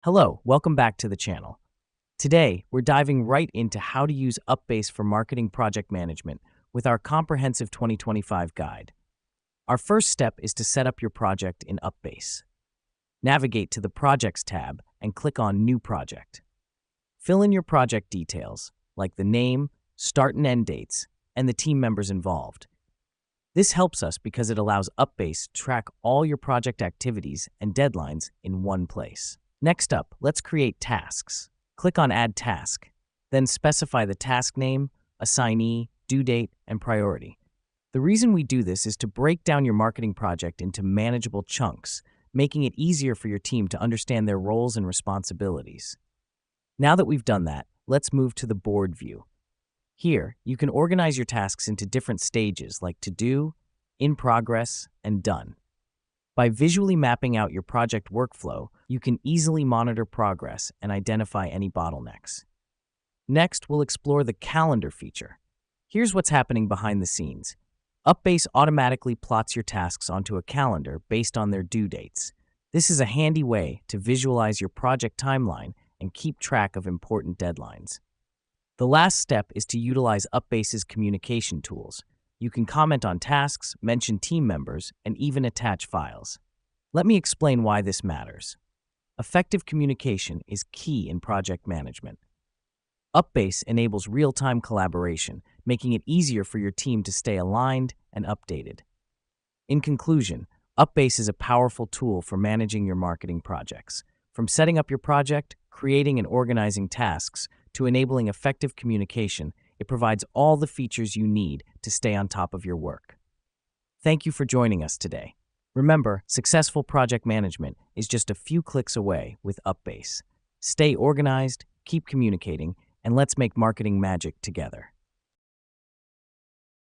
Hello, welcome back to the channel. Today, we're diving right into how to use UpBase for marketing project management with our comprehensive 2025 guide. Our first step is to set up your project in UpBase. Navigate to the Projects tab and click on New Project. Fill in your project details, like the name, start and end dates, and the team members involved. This helps us because it allows UpBase to track all your project activities and deadlines in one place. Next up, let's create tasks. Click on Add Task, then specify the task name, assignee, due date, and priority. The reason we do this is to break down your marketing project into manageable chunks, making it easier for your team to understand their roles and responsibilities. Now that we've done that, let's move to the board view. Here, you can organize your tasks into different stages like To Do, In Progress, and Done. By visually mapping out your project workflow, you can easily monitor progress and identify any bottlenecks. Next, we'll explore the calendar feature. Here's what's happening behind the scenes. UpBase automatically plots your tasks onto a calendar based on their due dates. This is a handy way to visualize your project timeline and keep track of important deadlines. The last step is to utilize UpBase's communication tools. You can comment on tasks, mention team members, and even attach files. Let me explain why this matters. Effective communication is key in project management. UpBase enables real-time collaboration, making it easier for your team to stay aligned and updated. In conclusion, UpBase is a powerful tool for managing your marketing projects. From setting up your project, creating and organizing tasks, to enabling effective communication, it provides all the features you need to stay on top of your work. Thank you for joining us today. Remember, successful project management is just a few clicks away with UpBase. Stay organized, keep communicating, and let's make marketing magic together.